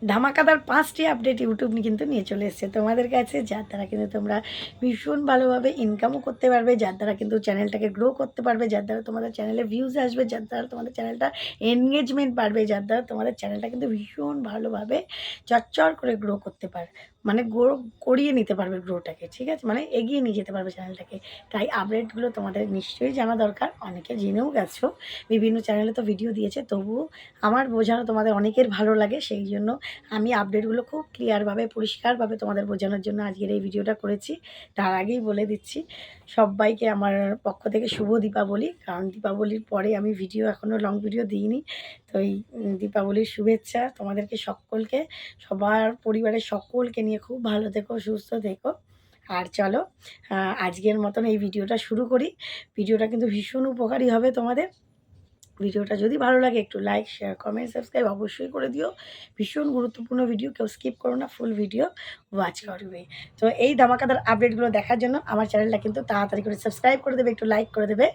ধামাকাদার 5টি update YouTube কিন্তু নিয়ে চলে এসেছে তোমাদের কাছে, যার দ্বারা কিন্তু তোমরা ভীষণ ভালোভাবে ইনকামও করতে পারবে, যার দ্বারা কিন্তু চ্যানেলটাকে গ্রো করতে পারবে, যার দ্বারা তোমাদের চ্যানেলে ভিউজ আসবে, যার দ্বারা তোমাদের চ্যানেলটা এনগেজমেন্ট বাড়বে, যার দ্বারা তোমাদের চ্যানেলটা কিন্তু ভীষণ ভালোভাবে চচ্চর করে গ্রো করতে পারে, মানে গ্রো করিয়ে নিতে পারবে গ্রোটাকে, ঠিক আছে, মানে এগিয়ে নিয়ে যেতে পারবে চ্যানেলটাকে। তাই আপডেটগুলো তোমাদের নিশ্চয়ই জানা দরকার, অনেকে জেনেও গেছো, বিভিন্ন চ্যানেলে তো ভিডিও দিয়েছে, তবুও আমার বোঝানো তোমাদের অনেকের ভালো লাগে, সেই জন্য আমি আপডেটগুলো খুব ক্লিয়ারভাবে পরিষ্কারভাবে তোমাদের বোঝানোর জন্য আজকের এই ভিডিওটা করেছি। তার আগেই বলে দিচ্ছি সবাইকে আমার পক্ষ থেকে শুভ দীপাবলি, কারণ দীপাবলির পরে আমি ভিডিও এখনও লং ভিডিও দিইনি। তো এই দীপাবলির শুভেচ্ছা তোমাদেরকে সকলকে, সবার পরিবারের সকলকে নিয়ে খুব ভালো থেকো, সুস্থ থেকো। আর চলো আজকের মতন এই ভিডিওটা শুরু করি। ভিডিওটা কিন্তু ভীষণ উপকারী হবে তোমাদের। ভিডিওটা যদি ভালো লাগে একটু লাইক, শেয়ার, কমেন্ট, সাবস্ক্রাইব অবশ্যই করে দিও। ভীষণ গুরুত্বপূর্ণ ভিডিও, কেউ স্কিপ করো না, ফুল ভিডিও ওয়াচ করবে। তো এই ধামাকাদার আপডেটগুলো দেখার জন্য আমার চ্যানেলটা কিন্তু তাড়াতাড়ি করে সাবস্ক্রাইব করে দেবে, একটু লাইক করে দেবে।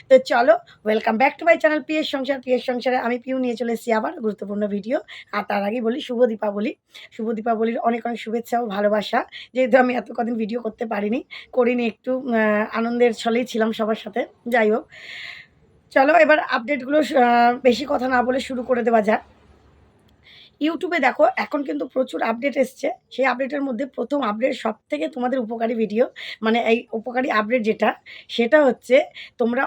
তো চলো, welcome back to my channel PS সংসার। পিএস সংসারে আমি পিউ নিয়ে চলে এসেছি আবার গুরুত্বপূর্ণ ভিডিও। আর তার আগেই বলি শুভ দীপাবলি। শুভ দীপাবলির অনেক অনেক শুভেচ্ছা ও ভালোবাসা। যেহেতু আমি এত কদিন ভিডিও করতে করিনি, একটু আনন্দের ছলেই ছিলাম সবার সাথে। যাই হোক, চলো এবার আপডেটগুলো বেশি কথা না বলে শুরু করে দেওয়া যাক। ইউটিউবে দেখো এখন কিন্তু প্রচুর আপডেট এসছে। সেই আপডেটের মধ্যে প্রথম আপডেট সবথেকে তোমাদের উপকারী ভিডিও, মানে এই উপকারী আপডেট যেটা, সেটা হচ্ছে আমরা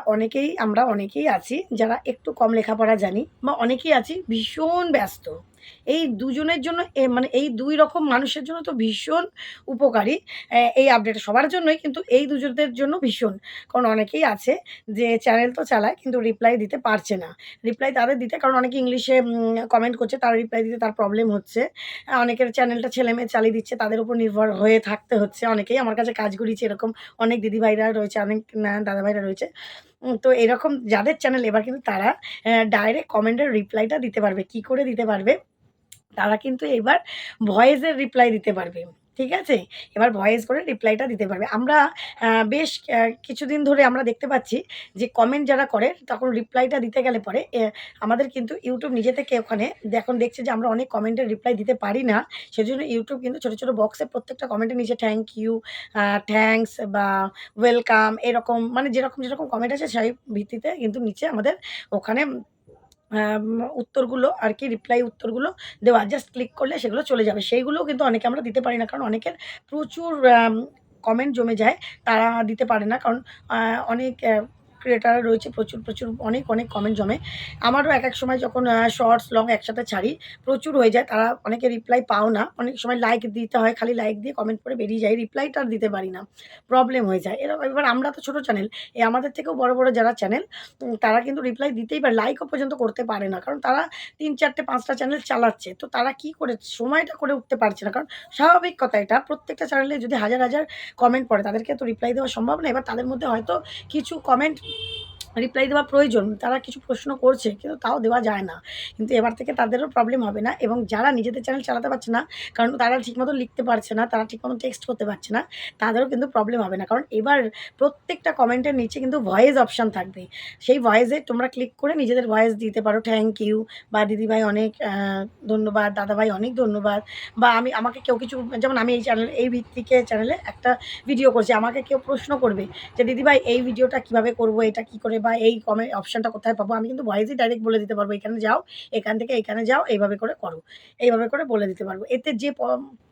অনেকেই আছি যারা একটু কম লেখাপড়া জানি, বা অনেকেই আছি ভীষণ ব্যস্ত। এই দুজনের জন্য মানে এই ২ রকম মানুষের জন্য তো ভীষণ উপকারী এই আপডেট, সবার জন্যই, কিন্তু এই দুজনের জন্য ভীষণ। কারণ অনেকেই আছে যে চ্যানেল তো চালায় কিন্তু রিপ্লাই দিতে পারছে না। রিপ্লাই তাদের দিতে, কারণ অনেকে ইংলিশে কমেন্ট করছে, তার রিপ্লাই দিতে তার প্রবলেম হচ্ছে। অনেকের চ্যানেলটা ছেলেমেয়ে চালিয়ে দিচ্ছে, তাদের উপর নির্ভর হয়ে থাকতে হচ্ছে। অনেকেই আমার কাছে কাজ করিয়েছে, এরকম অনেক দিদিভাইরা রয়েছে, অনেক দাদাভাইরা রয়েছে। তো এরকম যাদের চ্যানেল, এবার কিন্তু তারা ডাইরেক্ট কমেন্টের রিপ্লাইটা দিতে পারবে। কি করে দিতে পারবে? তারা কিন্তু এবার ভয়েসের রিপ্লাই দিতে পারবে। ঠিক আছে? এবার ভয়েস করে রিপ্লাইটা দিতে পারবে। আমরা বেশ কিছুদিন ধরে আমরা দেখতে পাচ্ছি যে কমেন্ট যারা করে তখন রিপ্লাইটা দিতে গেলে পরে আমাদের কিন্তু ইউটিউব নিজে থেকে ওখানে এখন দেখছে যে আমরা অনেক কমেন্টের রিপ্লাই দিতে পারি না। সেজন্য ইউটিউব কিন্তু ছোট, ছোট বক্সে প্রত্যেকটা কমেন্টের নিচে থ্যাংক ইউ, থ্যাংকস বা ওয়েলকাম এরকম, মানে যেরকম কমেন্ট আছে সেই ভিত্তিতে কিন্তু নিচে আমাদের ওখানে আম উত্তরগুলো আরকি, রিপ্লাই উত্তরগুলো দেওয়া। জাস্ট ক্লিক করলে সেগুলো চলে যাবে। সেইগুলোও কিন্তু অনেকে আমরা দিতে পারি না। কারণ অনেকের প্রচুর কমেন্ট জমে যায়। তারা দিতে পারে না। কারণ আ অনেক ক্রিয়েটার রয়েছে, প্রচুর, প্রচুর অনেক, অনেক কমেন্ট জমে। আমারও একেক সময় যখন শর্টস, লং একসাথে ছাড়ি, প্রচুর হয়ে যায়। তারা অনেকে রিপ্লাই পাও না। অনেক সময় লাইক দিতে হয়। খালি লাইক দিয়ে কমেন্ট করে বেরিয়ে যাই। রিপ্লাইটা আর দিতে পারি না। প্রবলেম হয়ে যায়। এবার আমরা তো ছোট চ্যানেল। আমাদের থেকেও বড়, বড় যারা চ্যানেল তারা কিন্তু রিপ্লাই দিতেই পারে। লাইকও পর্যন্ত করতে পারে না। কারণ তারা ৩, ৪টে, ৫টা চ্যানেল চালাচ্ছে। তো তারা কি করে সময়টা করে উঠতে পারছে না। কারণ স্বাভাবিক কথা এটা। প্রত্যেকটা চ্যানেলে যদি হাজার, হাজার কমেন্ট পড়ে, তাদেরকে তো রিপ্লাই দেওয়া সম্ভব না। এবার তাদের মধ্যে হয়তো কিছু কমেন্ট রিপ্লাই দেওয়া প্রয়োজন। তারা কিছু প্রশ্ন করছে কিন্তু তাও দেওয়া যায় না। কিন্তু এবার থেকে তাদেরও প্রবলেম হবে না, এবং যারা নিজেদের চ্যানেল চালাতে পারছে না, কারণ তারা ঠিকমতো লিখতে পারছে না, তারা ঠিকমতো টেক্সট করতে পারছে না, তাদেরও কিন্তু প্রবলেম হবে না। কারণ এবার প্রত্যেকটা কমেন্টের নিচে কিন্তু ভয়েস অপশান থাকবে। সেই ভয়েসে তোমরা ক্লিক করে নিজেদের ভয়েস দিতে পারো। থ্যাংক ইউ, বা দিদিভাই অনেক ধন্যবাদ, দাদাভাই অনেক ধন্যবাদ, বা আমাকে কেউ কিছু, যেমন আমি এই ভিত্তিকে চ্যানেলে একটা ভিডিও করছি। আমাকে কেউ প্রশ্ন করবে যে দিদিভাই এই ভিডিওটা কিভাবে করব, এটা কি করে, বা এই অপশনটা কোথায় পাবো, আমি কিন্তু ভয়েসেই ডাইরেক্ট বলে দিতে পারবো, এখানে যাও, এখান থেকে এখানে যাও, এইভাবে করে করো, এইভাবে করে বলে দিতে পারবো। এতে যে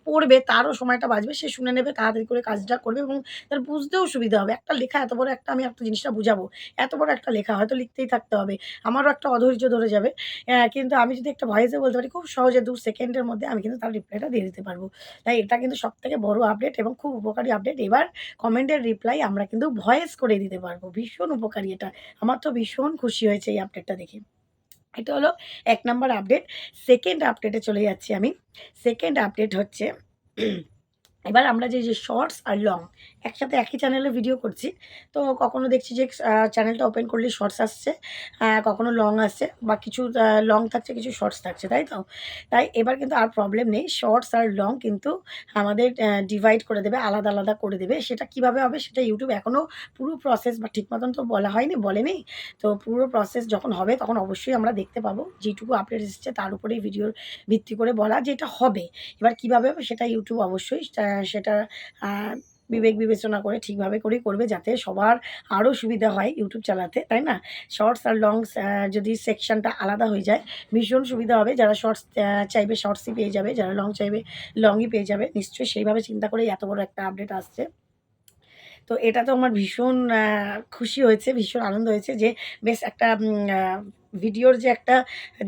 পড়বে তারও সময়টা বাঁচবে, সে শুনে নেবে, তাড়াতাড়ি করে কাজটা করবে, এবং তার বুঝতেও সুবিধা হবে। একটা লেখা এত বড় একটা, আমি একটা জিনিসটা বুঝাবো, এত বড় একটা লেখা হয়তো লিখতেই থাকতে হবে, আমারও একটা অধৈর্য ধরে যাবে। কিন্তু আমি যদি একটা ভয়েসে বলতে পারি, খুব সহজে ২ সেকেন্ডের মধ্যে আমি কিন্তু তার রিপ্লাইটা দিয়ে দিতে পারবো। তাই এটা কিন্তু সবথেকে বড় আপডেট এবং খুব উপকারী আপডেট। এবার কমেন্টের রিপ্লাই আমরা কিন্তু ভয়েস করে দিতে পারবো। ভীষণ উপকারী এটা। আমার তো ভীষণ খুশি হয়েছে এই আপডেটটা দেখে। এটা হলো ১ নাম্বার আপডেট। 2nd আপডেটে চলে যাচ্ছি আমি। 2nd আপডেট হচ্ছে এবার আমরা যে শর্টস আর লং একসাথে একই চ্যানেলে ভিডিও করছি। তো কখনো দেখছি যে চ্যানেলটা ওপেন করলেই শর্টস আসছে, কখনো লং আসছে বা কিছু লং থাকছে, কিছু শর্টস থাকছে, তাই তো? তাই এবার কিন্তু আর প্রবলেম নেই। শর্টস আর লং কিন্তু আমাদের ডিভাইড করে দেবে, আলাদা, আলাদা করে দেবে। সেটা কিভাবে হবে সেটা YouTube এখনো পুরো প্রসেস বা ঠিক মতন তো বলা হয়নি, বলেনি। তো পুরো প্রসেস যখন হবে তখন অবশ্যই আমরা দেখতে পাবো। যেটুকু আপডেট এসেছে তার উপরেই ভিডিওর ভিত্তি করে বলা যে এটা হবে। এবার কিভাবে হবে সেটা YouTube অবশ্যই সেটা আ বিবেক বিবেচনা করে ঠিকভাবে করেই করবে যাতে সবার আরও সুবিধা হয় YouTube চালাতে, তাই না? শর্টস আর লংস যদি সেকশনটা আলাদা হয়ে যায় ভীষণ সুবিধা হবে। যারা শর্টস চাইবে শর্টসই পেয়ে যাবে, যারা লং চাইবে লংই পেয়ে যাবে। নিশ্চয়ই সেইভাবে চিন্তা করেই এত বড় একটা আপডেট আসছে। তো এটা তো আমার ভীষণ খুশি হয়েছে, ভীষণ আনন্দ হয়েছে যে বেশ একটা ভিডিওর যে একটা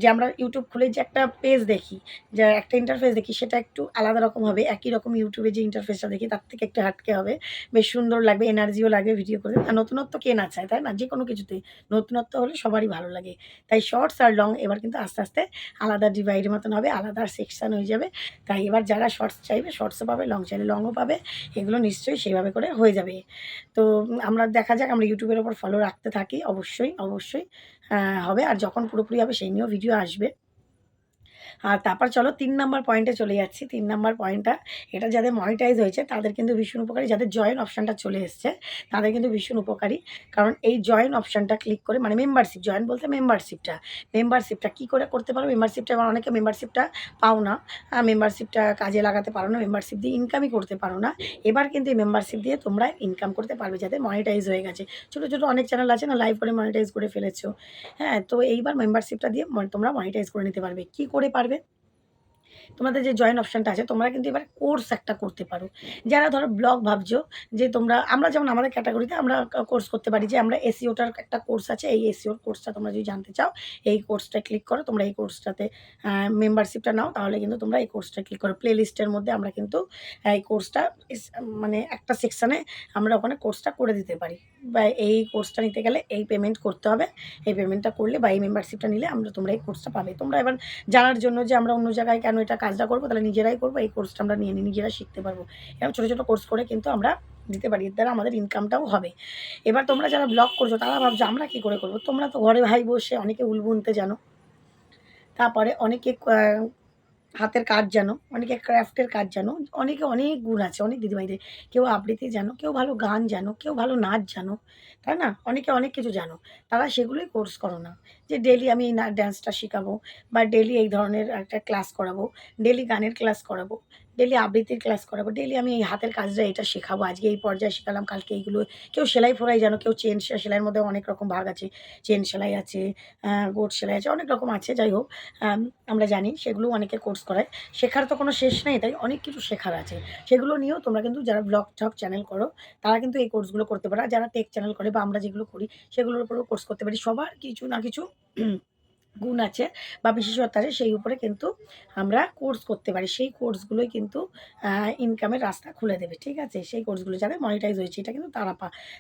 যে আমরা YouTube খুলে যে একটা পেজ দেখি, যে একটা ইন্টারফেস দেখি সেটা একটু আলাদা রকম হবে। একই রকম YouTube এ যে ইন্টারফেসটা দেখি তার থেকে একটু হাটকে হবে। বেশ সুন্দর লাগবে, এনার্জিও লাগবে ভিডিও করতে। আর নতুনত্ব কে না চায়, তাই না? যেকোনো কিছুতেই নতুনত্ব হলে সবারই ভালো লাগে। তাই শর্টস আর লং এবার কিন্তু আস্তে, আস্তে আলাদা ডিভাইডের মতন হবে, আলাদা সেকশন হয়ে যাবে। তাই এবার যারা শর্টস চাইবে শর্টসও পাবে, লং চাইলে লংও পাবে। এগুলো নিশ্চয়ই সেভাবে করে হয়ে যাবে। তো আমরা দেখা যাক আমরা YouTube এর উপর ফলো রাখতে থাকি। অবশ্যই, অবশ্যই হবে। আর যখন পুরোপুরি হবে সেই নিয়েও ভিডিও আসবে। আর তারপর চলো ৩ নাম্বার পয়েন্টে চলে যাচ্ছি। ৩ নাম্বার পয়েন্টটা এটা যাদের মনিটাইজ হয়েছে তাদের কিন্তু ভীষণ উপকারী। যাদের জয়েন অপশনটা চলে এসছে তাদের কিন্তু ভীষণ উপকারী। কারণ এই জয়েন অপশনটা ক্লিক করে মানে মেম্বারশিপ, জয়েন বলতে মেম্বারশিপটা কি করে করতে পারো? মেম্বারশিপটা এবার অনেকে মেম্বারশিপটা পাও না। মেম্বারশিপটা কাজে লাগাতে পারো না। মেম্বারশিপ দিয়ে ইনকামই করতে পারো না। এবার কিন্তু এই মেম্বারশিপ দিয়ে তোমরা ইনকাম করতে পারবে যাদের মনিটাইজ হয়ে গেছে। ছোট, ছোট অনেক চ্যানেল আছে না লাইভ করে মনিটাইজ করে ফেলেছো। হ্যাঁ? তো এইবার মেম্বারশিপটা দিয়ে তোমরা মনিটাইজ করে নিতে পারবে। কি করে পারবে? তোমাদের যে জয়েন অপশনটা আছে তোমরা কিন্তু এবার কোর্স একটা করতে পারো। যারা ধরো ব্লগ ভাবছো যে তোমরা আমরা যেমন আমাদের ক্যাটেগরিতে আমরা কোর্স করতে পারি যে আমরা এসইওটার একটা কোর্স আছে। এই এসইওর কোর্সটা তোমরা যদি জানতে চাও, এই কোর্সটায় ক্লিক করো। তোমরা এই কোর্সটাতে মেম্বারশিপটা নাও তাহলে কিন্তু তোমরা এই কোর্সটায় ক্লিক করো। প্লে লিস্টের মধ্যে আমরা কিন্তু এই কোর্সটা মানে একটা সেকশানে আমরা ওখানে কোর্সটা করে দিতে পারি। বা এই কোর্সটা নিতে গেলে এই পেমেন্ট করতে হবে। এই পেমেন্টটা করলে বা এই মেম্বারশিপটা নিলে তোমরা এই কোর্সটা পাবে। তোমরা এবার জানার জন্য যে আমরা অন্য জায়গায় কেন এটা কাজটা করবো তাহলে নিজেরাই করবো, এই কোর্সটা আমরা নিয়ে নিই, নিজেরা শিখতে পারবো। এরকম ছোটো, ছোটো কোর্স করে কিন্তু আমরা দিতে পারি। এর দ্বারা আমাদের ইনকামটাও হবে। এবার তোমরা যারা ব্লগ করছো তারা ভাবছো আমরা কী করে করবো? তোমরা তো ঘরে ভাই বসে অনেকে উল বুনতে জানো। তারপরে অনেকে হাতের কাজ জানো, অনেকে ক্রাফটের কাজ জানো, অনেকে অনেক গুণ আছে, অনেক দিদিভাইদের। কেউ আবৃত্তি জানো, কেউ ভালো গান জানো, কেউ ভালো নাচ জানো, তাই না? অনেকে অনেক কিছু জানো। তারা সেগুলোই কোর্স করো না। যে ডেইলি আমি এই ড্যান্সটা শিখাবো বা ডেইলি এই ধরনের একটা ক্লাস করাবো, ডেইলি গানের ক্লাস করাবো, ডেইলি আবৃত্তির ক্লাস করাবো, ডেইলি আমি এই হাতের কাজটা এটা শেখাবো। আজকে এই পর্যায়ে শেখালাম, কালকে এইগুলো। কেউ সেলাই-ফোড়াই জানো, কেউ চেন সেলাইয়ের মধ্যেও অনেক রকম ভাগ আছে। চেন সেলাই আছে, গোট সেলাই আছে, অনেক রকম আছে যাই হোক। আম আমরা জানি সেগুলোও অনেকে কোর্স করায়। শেখার তো কোনো শেষ নেই, তাই অনেক কিছু শেখার আছে। সেগুলো নিয়েও তোমরা কিন্তু যারা ব্লগ-ঠগ চ্যানেল করো, তারা কিন্তু এই কোর্সগুলো করতে পারো। আর যারা টেক চ্যানেল করে বা আমরা যেগুলো করি, সেগুলোর উপরেও কোর্স করতে পারি। সবার কিছু না কিছু গুণ আছে বা বিশেষত্ব আছে, সেই উপরে কিন্তু আমরা কোর্স করতে পারি। সেই কোর্সগুলোই কিন্তু ইনকামের রাস্তা খুলে দেবে। ঠিক আছে? সেই কোর্সগুলো যাদের মনিটাইজ হয়েছে, এটা কিন্তু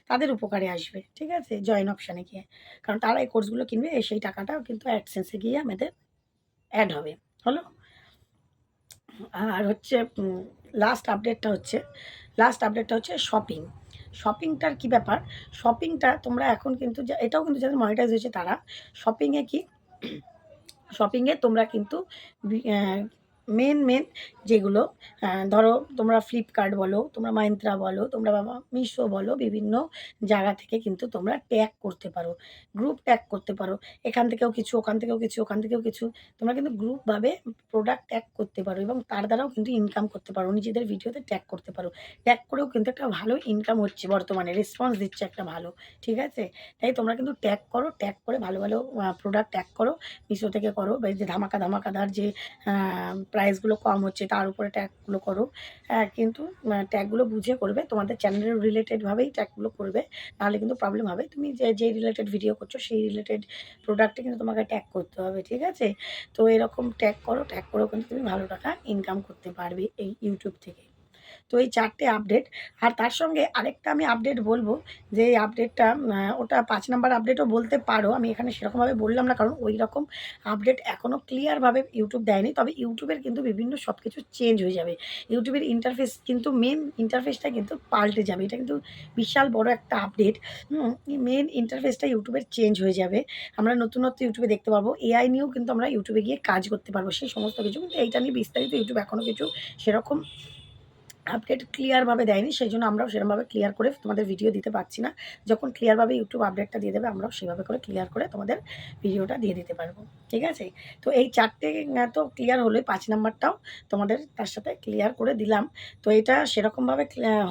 তাদের উপকারে আসবে। ঠিক আছে? জয়েন অপশনে গিয়ে। কারণ তারা এই কোর্সগুলো কিনবে, সেই টাকাটাও কিন্তু অ্যাডসেন্স এ গিয়ে আমাদের অ্যাড হবে। হলো? আর হচ্ছে লাস্ট আপডেটটা হচ্ছে শপিং। শপিংটার কি ব্যাপার? শপিংটা তোমরা এখন কিন্তু এটাও কিন্তু যাদের মনিটাইজ হয়েছে তারা শপিংয়ে কি শপিংয়ে তোমরা কিন্তু মেন যেগুলো ধরো তোমরা ফ্লিপকার্ট বলো, তোমরা মাইন্ত্রা বলো, তোমরা বাবা মিশো বলো, বিভিন্ন জায়গা থেকে কিন্তু তোমরা ট্যাগ করতে পারো। গ্রুপ ট্যাগ করতে পারো। এখান থেকেও কিছু, ওখান থেকেও কিছু, ওখান থেকেও কিছু। তোমরা কিন্তু গ্রুপভাবে প্রোডাক্ট ট্যাগ করতে পারো এবং তার দ্বারাও কিন্তু ইনকাম করতে পারো। নিজেদের ভিডিওতে ট্যাগ করতে পারো। ট্যাগ করেও কিন্তু একটা ভালো ইনকাম হচ্ছে বর্তমানে। রেসপন্স দিচ্ছে একটা ভালো। ঠিক আছে? তাই তোমরা কিন্তু ট্যাগ করো। ট্যাগ করে ভালো, ভালো প্রোডাক্ট ট্যাগ করো। মিশো থেকে করো বা এই যে ধামাকাদার যে প্রাইসগুলো কম হচ্ছে তার উপরে ট্যাগগুলো করো। কিন্তু ট্যাগগুলো বুঝে করবে। তোমাদের চ্যানেলের রিলেটেডভাবেই ট্যাগগুলো করবে। নাহলে কিন্তু প্রবলেম হবে। তুমি যে রিলেটেড ভিডিও করছো সেই রিলেটেড প্রোডাক্টে কিন্তু তোমাকে ট্যাগ করতে হবে। ঠিক আছে? তো এরকম ট্যাগ করো। ট্যাগ করেও কিন্তু তুমি ভালো টাকা ইনকাম করতে পারবে এই YouTube থেকে। তো এই 4 টে আপডেট। আর তার সঙ্গে আরেকটা আমি আপডেট বলব, যে এই আপডেটটা ওটা ৫ নাম্বার আপডেটও বলতে পারো। আমি এখানে সেরকমভাবে বললাম না, কারণ ওইরকম আপডেট এখনও ক্লিয়ারভাবে ইউটিউব দেয়নি। তবে ইউটিউবের কিন্তু বিভিন্ন সব কিছু চেঞ্জ হয়ে যাবে। ইউটিউবের ইন্টারফেস কিন্তু, মেন ইন্টারফেসটা কিন্তু পাল্টে যাবে। এটা কিন্তু বিশাল বড় একটা আপডেট। মেন ইন্টারফেসটা ইউটিউবের চেঞ্জ হয়ে যাবে। আমরা নতুনত্ব ইউটিউবে দেখতে পাবো। এআই নিয়েও কিন্তু আমরা ইউটিউবে গিয়ে কাজ করতে পারবো, সেই সমস্ত কিছু। কিন্তু এইটা নিয়ে বিস্তারিত ইউটিউব এখনও কিছু সেরকম আপডেট ক্লিয়ারভাবে দেয়নি। সেইজন্য আমরাও সেরমভাবে ক্লিয়ার করে তোমাদের ভিডিও দিতে পারছি না। যখন ক্লিয়ারভাবে ইউটিউব আপডেটটা দিয়ে দেবে, আমরাও সেভাবে করে ক্লিয়ার করে তোমাদের ভিডিওটা দিয়ে দিতে পারবো। ঠিক আছে? তো এই ৪ টে তো ক্লিয়ার হলোই, ৫ নাম্বারটাও তোমাদের তার সাথে ক্লিয়ার করে দিলাম। তো এটা সেরকমভাবে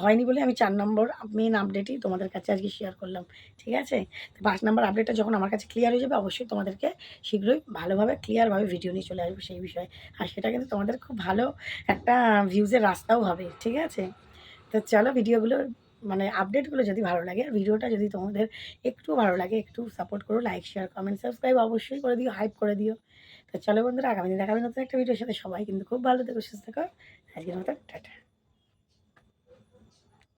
হয়নি বলে আমি ৪ নম্বর মেইন আপডেটই তোমাদের কাছে আজকে শেয়ার করলাম। ঠিক আছে? তো ৫ নাম্বার আপডেটটা যখন আমার কাছে ক্লিয়ার হয়ে যাবে, অবশ্যই তোমাদেরকে শীঘ্রই ভালোভাবে ক্লিয়ারভাবে ভিডিও নিয়ে চলে আসবো সেই বিষয়ে। আর সেটা কিন্তু তোমাদের খুব ভালো একটা ভিউজের রাস্তাও হবে। ঠিক আছে? তো চলো, ভিডিওগুলো মানে আপডেটগুলো যদি ভালো লাগে, আর ভিডিওটা যদি তোমাদের একটু ভালো লাগে, একটু সাপোর্ট করো। লাইক, শেয়ার, কমেন্ট, সাবস্ক্রাইব অবশ্যই করে দিও, হাইপ করে দিও। তো চলো বন্ধুরা, আগামী দিন দেখা হবে নতুন একটা ভিডিওর সাথে। সবাই কিন্তু খুব ভালো থেকো, সুস্থ থেকো। আজকের মতো টাটা।